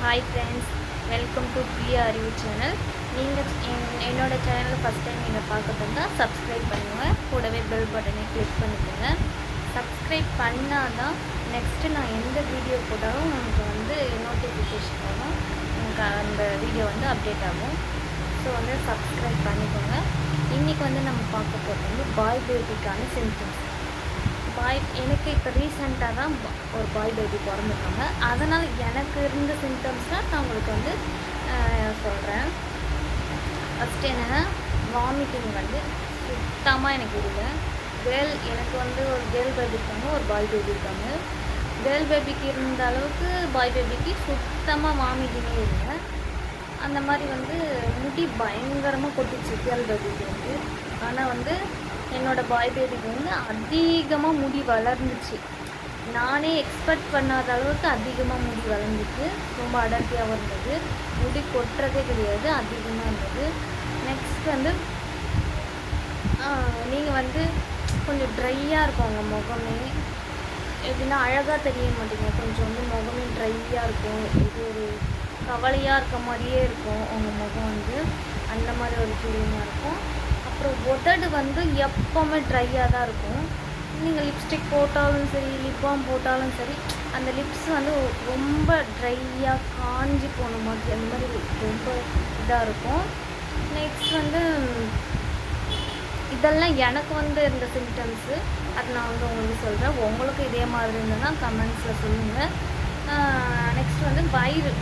Hi friends, welcome to Priya அறிவு channel. நீங்கள் என்னோடய சேனலில் ஃபஸ்ட் டைம் நீங்கள் பார்க்குறதா சப்ஸ்கிரைப் பண்ணுங்கள். கூடவே பெல் பட்டனை கிளிக் பண்ணிக்கோங்க. சப்ஸ்கிரைப் பண்ணால் தான் நெக்ஸ்ட்டு நான் எந்த வீடியோ போட்டாலும் உங்களுக்கு நோட்டிஃபிகேஷன் வரும், உங்களுக்கு அந்த வீடியோ அப்டேட் ஆகும். ஸோ சப்ஸ்கிரைப் பண்ணிக்கோங்க. இன்றைக்கி நம்ம பார்க்க போகிறது பாய் பேபிக்கான சிம்டம்ஸ். எனக்கு இப்போ ரீசெண்டாக தான் ஒரு பாய் பேபி பிறந்துருக்காங்க. அதனால் எனக்கு இருந்த சிம்டம்ஸ்னால் நான் உங்களுக்கு சொல்கிறேன். ஃபஸ்ட்டு என்னென்னா, வாமிட்டிங் சுத்தமாக எனக்கு இல்லை. எனக்கு ஒரு கேர்ள் பேபி இருக்காங்க, ஒரு பாய் பேபி இருக்காங்க. கேர்ள் பேபிக்கு இருந்த அளவுக்கு பாய் பேபிக்கு சுத்தமாக வாமிட்டிங்கே இல்லை. அந்த மாதிரி முடி பயங்கரமாக கொட்டிச்சு கேர்ள் பேபிக்கு. ஆனால் என்னோடய பாய் பேபிக்கு அதிகமாக முடி வளர்ந்துச்சு. நானே எக்ஸ்பெக்ட் பண்ணாத அளவுக்கு அதிகமாக முடி வளர்ந்துச்சு. ரொம்ப அடர்த்தியாகவும் இருந்தது, முடி கொட்டுறதே கிடையாது, அதிகமாக இருந்தது. நெக்ஸ்ட் நீங்கள் கொஞ்சம் ட்ரையாக இருக்கும் உங்கள் முகமே. எப்படின்னா அழகாக தெரிய மாட்டேங்க, கொஞ்சம் முகமே ட்ரையாக இருக்கும். இது ஒரு கவலையாக இருக்க மாதிரியே இருக்கும் உங்கள் முகம். அந்த மாதிரி ஒரு ஃபீலிங்காக இருக்கும். அப்புறம் உதடு எப்போவுமே ட்ரையாக தான் இருக்கும். நீங்கள் லிப்ஸ்டிக் போட்டாலும் சரி, லிப் பாம் போட்டாலும் சரி, அந்த லிப்ஸ் ரொம்ப ட்ரையாக காஞ்சி போன மாதிரி, அந்த மாதிரி ரொம்ப இதாக இருக்கும். நெக்ஸ்ட் இதெல்லாம் எனக்கு இருந்த சிம்டம்ஸு. அது நான் உங்களுக்கு சொல்கிறேன். உங்களுக்கு இதே மாதிரி இருந்ததுன்னா கமெண்ட்ஸில் சொல்லுங்கள். நெக்ஸ்ட் வயிறு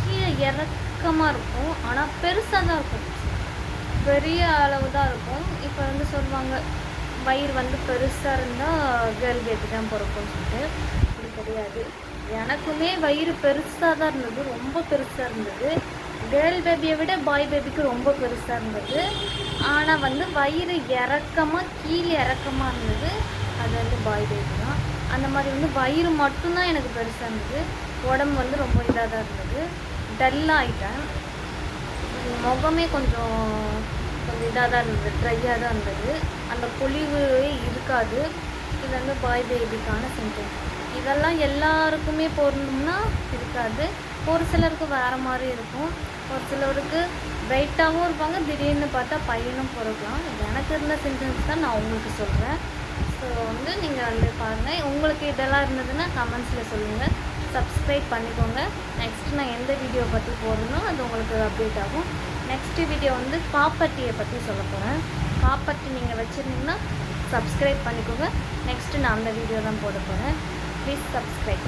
கீழே இறக்கமாக இருக்கும், ஆனால் பெருசாக தான் இருக்கும், பெரிய அளவு தான் இருக்கும். இப்போ சொல்லுவாங்க வயிறு பெருசாக இருந்தால் கேர்ள் பேபி தான் பிறக்கும்னு சொல்லிட்டு. அப்படி கிடையாது. எனக்குமே வயிறு பெருசாக தான் இருந்தது, ரொம்ப பெருசாக இருந்தது. கேர்ள் பேபியை விட பாய் பேபிக்கு ரொம்ப பெருசாக இருந்தது. ஆனால் வயிறு இறக்கமாக, கீழே இறக்கமாக இருந்தது. அது பாய் பேபி தான். அந்த மாதிரி வயிறு மட்டும்தான் எனக்கு பெருசாக இருந்தது. உடம்பு ரொம்ப இதாக தான் இருந்தது. டல்லாகிட்டேன். முகமே கொஞ்சம் இதாக தான் இருந்தது, ட்ரையாக தான் இருந்தது. அந்த பொலிவு இருக்காது. இது பாய் பேபிக்கான சிம்டம்ஸ். இதெல்லாம் எல்லாருக்குமே பொருந்தும்னா இருக்காது. ஒரு சிலருக்கு வேறு மாதிரி இருக்கும். ஒரு சிலருக்கு வெயிட்டாகவும் இருப்பாங்க, திடீர்னு பார்த்தா பையனும் பிறக்கலாம். எனக்கு இருந்த சிம்டம்ஸ் தான் நான் உங்களுக்கு சொல்கிறேன். ஸோ நீங்கள் பாருங்கள். உங்களுக்கு இதெல்லாம் இருந்ததுன்னா கமெண்ட்ஸில் சொல்லுங்கள். சப்ஸ்கிரைப் பண்ணிக்கோங்க. நெக்ஸ்ட்டு நான் எந்த வீடியோ பற்றி போடணும் அது உங்களுக்கு அப்டேட் ஆகும். நெக்ஸ்ட்டு வீடியோ காப்பட்டியை பற்றி சொல்ல போகிறேன். காப்பட்டி நீங்கள் வச்சுருந்தீங்கன்னா சப்ஸ்கிரைப் பண்ணிக்கோங்க. நெக்ஸ்ட்டு நான் அந்த வீடியோ தான் போட போகிறேன். Please subscribe.